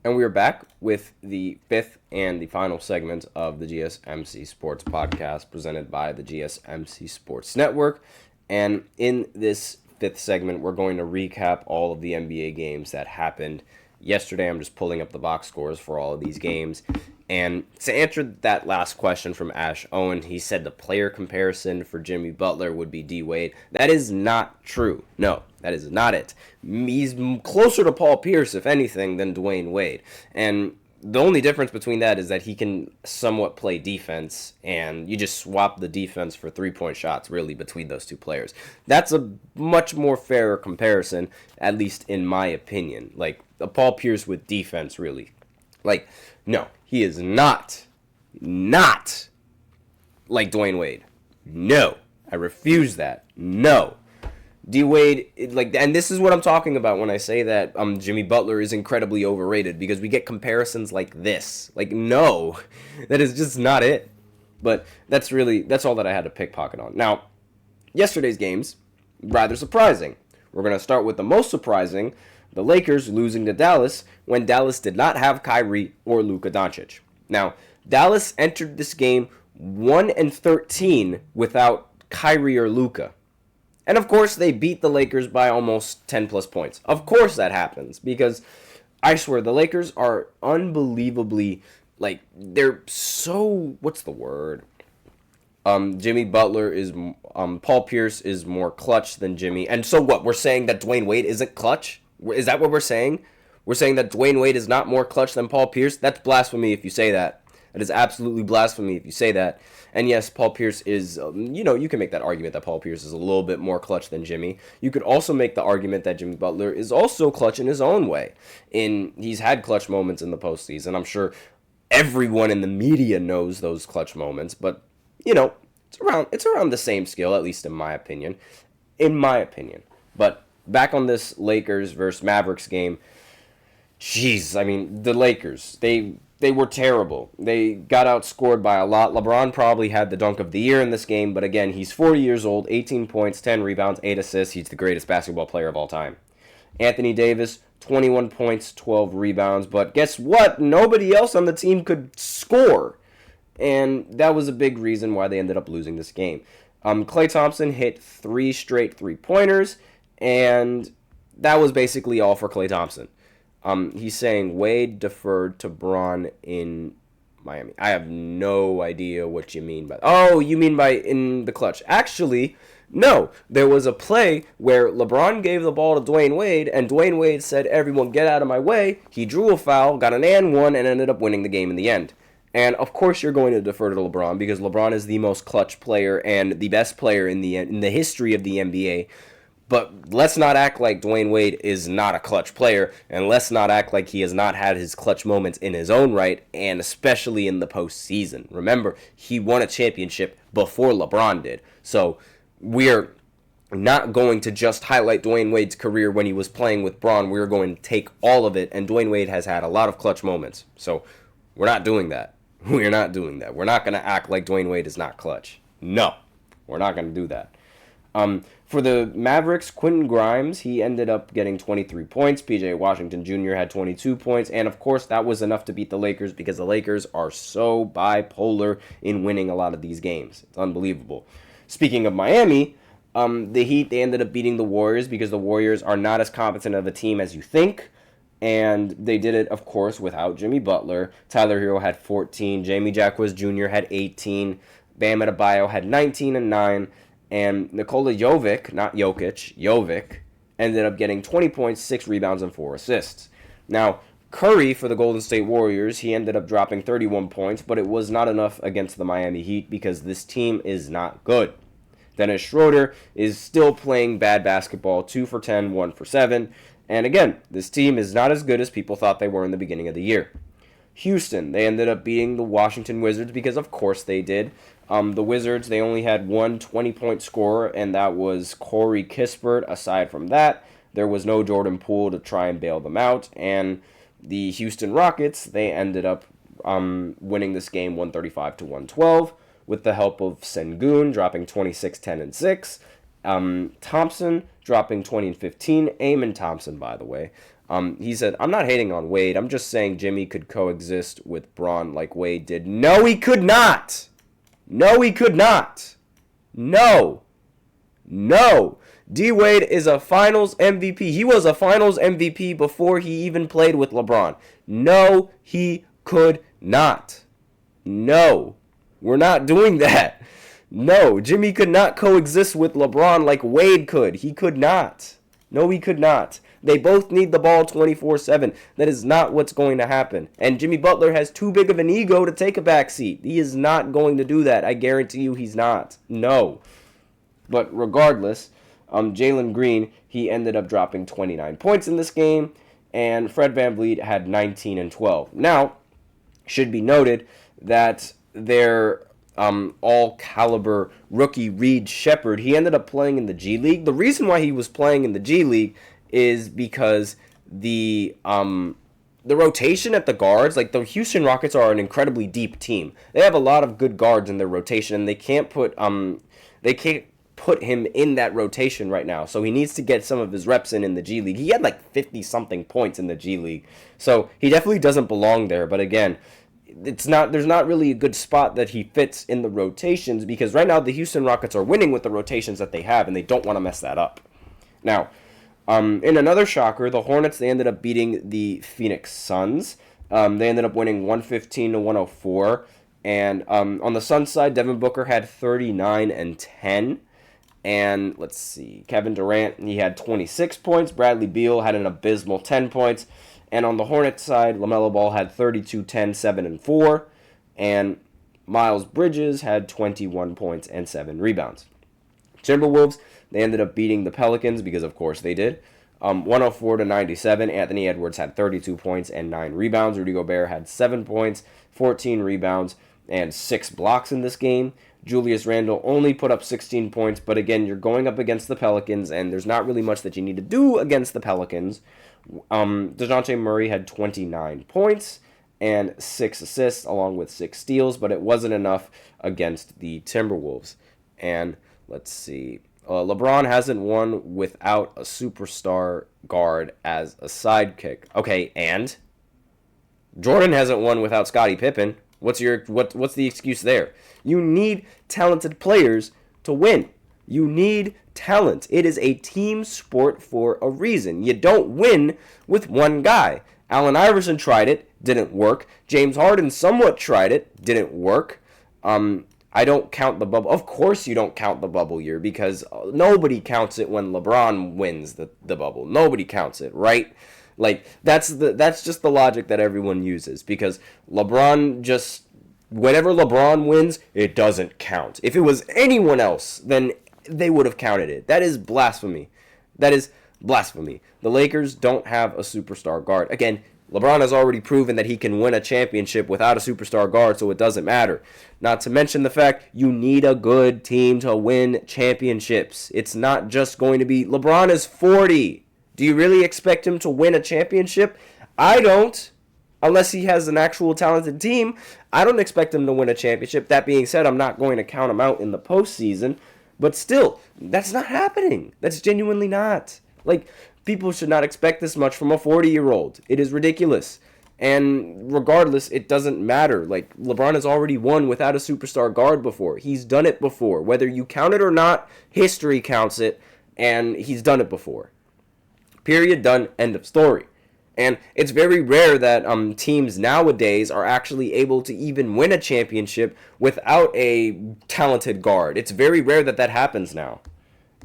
And we are back with the fifth and the final segment of the GSMC Sports Podcast presented by the GSMC Sports Network. And in this fifth segment, we're going to recap all of the NBA games that happened yesterday. I'm just pulling up the box scores for all of these games. And to answer that last question from Ash Owen, he said the player comparison for Jimmy Butler would be D Wade. That is not true. No, that is not it. He's closer to Paul Pierce, if anything, than Dwayne Wade. And the only difference between that is that he can somewhat play defense, and you just swap the defense for three-point shots, really, between those two players. That's a much more fairer comparison, at least in my opinion. Like, a Paul Pierce with defense, really. Like, no, he is not like Dwayne Wade. No, I refuse that. No. D Wade, and this is what I'm talking about when I say that Jimmy Butler is incredibly overrated, because we get comparisons like this. Like, no, that is just not it. But that's all that I had to pickpocket on. Now, yesterday's games, rather surprising. We're going to start with the most surprising, the Lakers losing to Dallas when Dallas did not have Kyrie or Luka Doncic. Now, Dallas entered this game 1-13 without Kyrie or Luka. And of course, they beat the Lakers by almost 10 plus points. Of course that happens, because I swear the Lakers are unbelievably, they're so, what's the word? Jimmy Butler is, Paul Pierce is more clutch than Jimmy. And so what, we're saying that Dwayne Wade isn't clutch? Is that what we're saying? We're saying that Dwayne Wade is not more clutch than Paul Pierce? That's blasphemy if you say that. That is absolutely blasphemy if you say that. And yes, Paul Pierce is, you can make that argument that Paul Pierce is a little bit more clutch than Jimmy. You could also make the argument that Jimmy Butler is also clutch in his own way. He's had clutch moments in the postseason. I'm sure everyone in the media knows those clutch moments, but, it's around the same scale, at least in my opinion. But back on this Lakers versus Mavericks game, jeez, the Lakers, they were terrible. They got outscored by a lot. LeBron probably had the dunk of the year in this game, but again, he's 40 years old, 18 points, 10 rebounds, 8 assists. He's the greatest basketball player of all time. Anthony Davis, 21 points, 12 rebounds, but guess what? Nobody else on the team could score, and that was a big reason why they ended up losing this game. Klay Thompson hit 3 straight three-pointers, and that was basically all for Klay Thompson. He's saying Wade deferred to Braun in Miami. I have no idea what you mean by... Oh, you mean by in the clutch. Actually, no. There was a play where LeBron gave the ball to Dwayne Wade, and Dwayne Wade said, "Everyone get out of my way." He drew a foul, got an and one, and ended up winning the game in the end. And of course you're going to defer to LeBron, because LeBron is the most clutch player and the best player in the history of the NBA. But let's not act like Dwayne Wade is not a clutch player, and let's not act like he has not had his clutch moments in his own right, and especially in the postseason. Remember, he won a championship before LeBron did. So we're not going to just highlight Dwayne Wade's career when he was playing with Braun. We're going to take all of it, and Dwayne Wade has had a lot of clutch moments. So we're not doing that. We're not doing that. We're not going to act like Dwayne Wade is not clutch. No, we're not going to do that. For the Mavericks, Quentin Grimes, he ended up getting 23 points. PJ Washington Jr. had 22 points. And, of course, that was enough to beat the Lakers, because the Lakers are so bipolar in winning a lot of these games. It's unbelievable. Speaking of Miami, the Heat, they ended up beating the Warriors, because the Warriors are not as competent of a team as you think. And they did it, of course, without Jimmy Butler. Tyler Hero had 14. Jamie Jacquez Jr. had 18. Bam Adebayo had 19 and 9. And Nikola Jovic, not Jokic, Jovic, ended up getting 20 points, 6 rebounds, and 4 assists. Now, Curry for the Golden State Warriors, he ended up dropping 31 points, but it was not enough against the Miami Heat, because this team is not good. Dennis Schroeder is still playing bad basketball, 2 for 10, 1 for 7. And again, this team is not as good as people thought they were in the beginning of the year. Houston, they ended up beating the Washington Wizards, because of course they did. The Wizards, they only had one 20-point scorer, and that was Corey Kispert. Aside from that, there was no Jordan Poole to try and bail them out. And the Houston Rockets, they ended up winning this game 135-112 with the help of Sengun dropping 26, 10, and 6. Thompson dropping 20 and 15. Amon Thompson, by the way. He said, I'm not hating on Wade. I'm just saying Jimmy could coexist with Bron like Wade did. No, he could not. No, he could not. No. No. D-Wade is a finals MVP. He was a finals MVP before he even played with LeBron. No, he could not. No. We're not doing that. No, Jimmy could not coexist with LeBron like Wade could. He could not. No, he could not. They both need the ball 24/7. That is not what's going to happen. And Jimmy Butler has too big of an ego to take a back seat. He is not going to do that. I guarantee you he's not. No. But regardless, Jalen Green, he ended up dropping 29 points in this game, and Fred VanVleet had 19 and 12. Now, should be noted that their all-caliber rookie Reed Shepherd, he ended up playing in the G League. The reason why he was playing in the G League is because the rotation at the guards, like the Houston Rockets are an incredibly deep team. They have a lot of good guards in their rotation, and they can't put him in that rotation right now. So he needs to get some of his reps in the G League. He had like 50-something points in the G League. So he definitely doesn't belong there. But again, there's not really a good spot that he fits in the rotations, because right now the Houston Rockets are winning with the rotations that they have, and they don't want to mess that up. Now, in another shocker, the Hornets, they ended up beating the Phoenix Suns. They ended up winning 115-104. And on the Suns side, Devin Booker had 39 and 10. And let's see, Kevin Durant, he had 26 points. Bradley Beal had an abysmal 10 points. And on the Hornets side, LaMelo Ball had 32, 10, 7, and 4. And Miles Bridges had 21 points and 7 rebounds. Timberwolves, they ended up beating the Pelicans, because of course they did. 104-97. Anthony Edwards had 32 points and 9 rebounds. Rudy Gobert had 7 points, 14 rebounds, and 6 blocks in this game. Julius Randle only put up 16 points, but again, you're going up against the Pelicans, and there's not really much that you need to do against the Pelicans. DeJounte Murray had 29 points and 6 assists, along with 6 steals, but it wasn't enough against the Timberwolves. And let's see, LeBron hasn't won without a superstar guard as a sidekick. Okay, and Jordan hasn't won without Scottie Pippen. What's the excuse there? You need talented players to win. You need talent. It is a team sport for a reason. You don't win with one guy. Allen Iverson tried it, didn't work. James Harden somewhat tried it, didn't work. I don't count the bubble. Of course you don't count the bubble year, because nobody counts it when LeBron wins the bubble. Nobody counts it, right? Like, that's just the logic that everyone uses, because whenever LeBron wins, it doesn't count. If it was anyone else, then they would have counted it. That is blasphemy. That is blasphemy. The Lakers don't have a superstar guard. Again, LeBron has already proven that he can win a championship without a superstar guard, so it doesn't matter. Not to mention the fact you need a good team to win championships. It's not just going to be, LeBron is 40. Do you really expect him to win a championship? I don't. Unless he has an actual talented team, I don't expect him to win a championship. That being said, I'm not going to count him out in the postseason. But still, that's not happening. That's genuinely not. Like, people should not expect this much from a 40-year-old. It is ridiculous. And regardless, it doesn't matter. Like, LeBron has already won without a superstar guard before. He's done it before. Whether you count it or not, history counts it, and he's done it before. Period, done, end of story. And it's very rare that teams nowadays are actually able to even win a championship without a talented guard. It's very rare that happens now.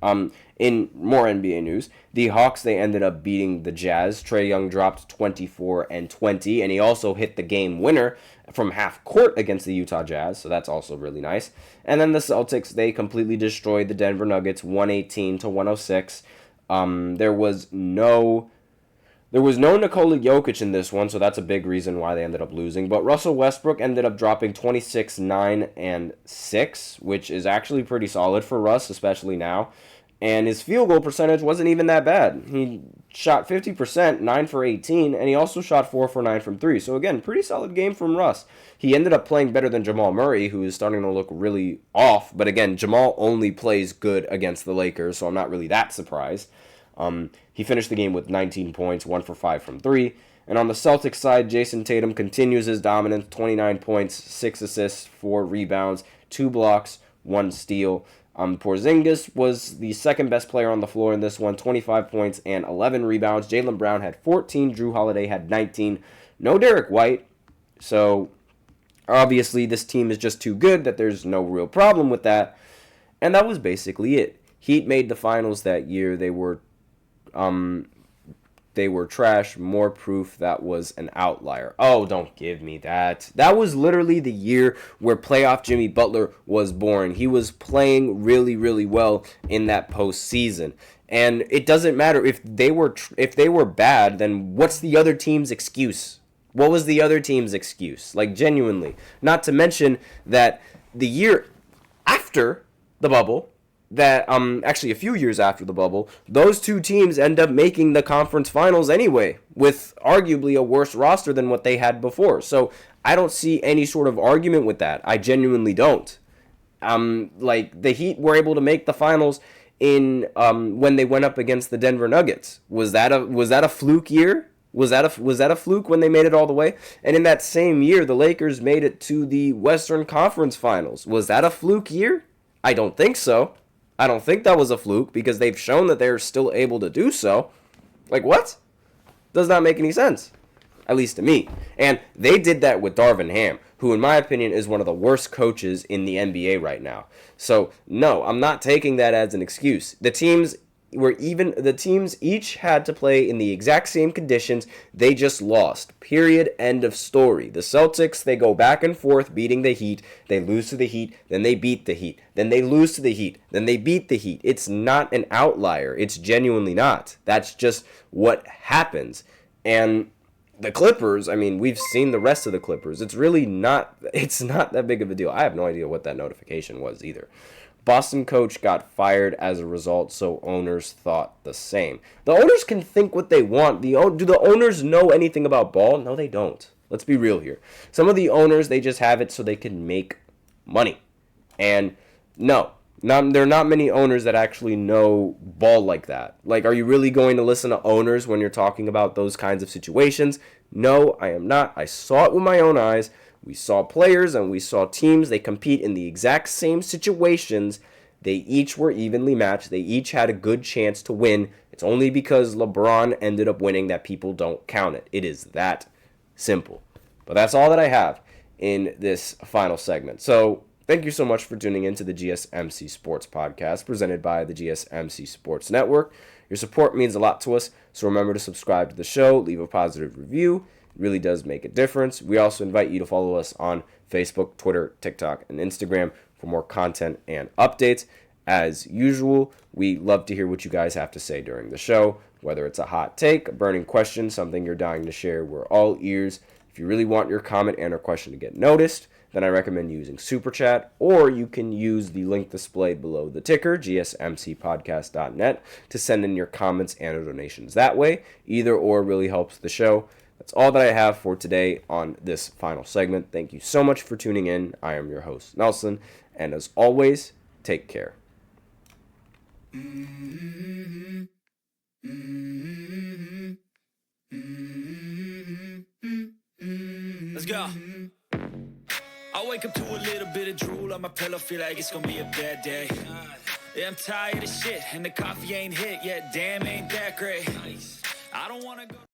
In more NBA news, the Hawks, they ended up beating the Jazz. Trae Young dropped 24 and 20, and he also hit the game winner from half court against the Utah Jazz, so that's also really nice. And then the Celtics, they completely destroyed the Denver Nuggets, 118-106. There was no Nikola Jokic in this one, so that's a big reason why they ended up losing. But Russell Westbrook ended up dropping 26, 9, and 6, which is actually pretty solid for Russ, especially now. And his field goal percentage wasn't even that bad. He shot 50%, 9 for 18, and he also shot 4 for 9 from 3. So again, pretty solid game from Russ. He ended up playing better than Jamal Murray, who is starting to look really off. But again, Jamal only plays good against the Lakers, so I'm not really that surprised. He finished the game with 19 points, 1 for 5 from 3. And on the Celtics side, Jason Tatum continues his dominance, 29 points, 6 assists, 4 rebounds, 2 blocks, 1 steal. Porzingis was the second best player on the floor in this one, 25 points and 11 rebounds. Jaylen Brown had 14, Drew Holiday had 19. No Derek White, so obviously this team is just too good that there's no real problem with that. And that was basically it. Heat made the finals that year. They were trash. More proof that was an outlier. Oh, don't give me that. That was literally the year where playoff Jimmy Butler was born. He was playing really, really well in that postseason. And it doesn't matter if they were bad, then what's the other team's excuse? What was the other team's excuse? Like, genuinely. Not to mention that the year after the bubble, that actually a few years after the bubble, those two teams end up making the conference finals anyway, with arguably a worse roster than what they had before. So I don't see any sort of argument with that. I genuinely don't. Like, the Heat were able to make the finals in when they went up against the Denver Nuggets. Was that a fluke year? Was that a fluke when they made it all the way? And in that same year, the Lakers made it to the Western Conference Finals. Was that a fluke year? I don't think so. I don't think that was a fluke because they've shown that they're still able to do so. Like, what? Does not make any sense. At least to me. And they did that with Darvin Ham, who in my opinion is one of the worst coaches in the NBA right now. So, no, I'm not taking that as an excuse. The teams each had to play in the exact same conditions. They just lost. Period. End of story. The Celtics, they go back and forth beating the Heat. They lose to the Heat. Then they beat the Heat. Then they lose to the Heat. Then they beat the Heat. It's not an outlier. It's genuinely not. That's just what happens. And the Clippers, I mean, we've seen the rest of the Clippers. It's not that big of a deal. I have no idea what that notification was either. Boston coach got fired as a result, so owners thought the same. The owners can think what they want. Do the owners know anything about ball? No, they don't. Let's be real here. Some of the owners, they just have it so they can make money. And no, there are not many owners that actually know ball like that. Like, are you really going to listen to owners when you're talking about those kinds of situations? No, I am not. I saw it with my own eyes. We saw players and we saw teams. They compete in the exact same situations. They each were evenly matched. They each had a good chance to win. It's only because LeBron ended up winning that people don't count it. It is that simple. But that's all that I have in this final segment. So thank you so much for tuning in to the GSMC Sports Podcast presented by the GSMC Sports Network. Your support means a lot to us, so remember to subscribe to the show, leave a positive review. It really does make a difference. We also invite you to follow us on Facebook, Twitter, TikTok, and Instagram for more content and updates. As usual, we love to hear what you guys have to say during the show, whether it's a hot take, a burning question, something you're dying to share. We're all ears. If you really want your comment and or question to get noticed, then I recommend using Super Chat, or you can use the link displayed below the ticker, gsmcpodcast.net, to send in your comments and donations that way. Either or really helps the show. That's all that I have for today on this final segment. Thank you so much for tuning in. I am your host, Nelson, and as always, take care. Let's go. I wake up to a little bit of drool on my pillow, feel like it's gonna be a bad day. Yeah, I'm tired of shit, and the coffee ain't hit yet. Damn, ain't that great. I don't wanna go.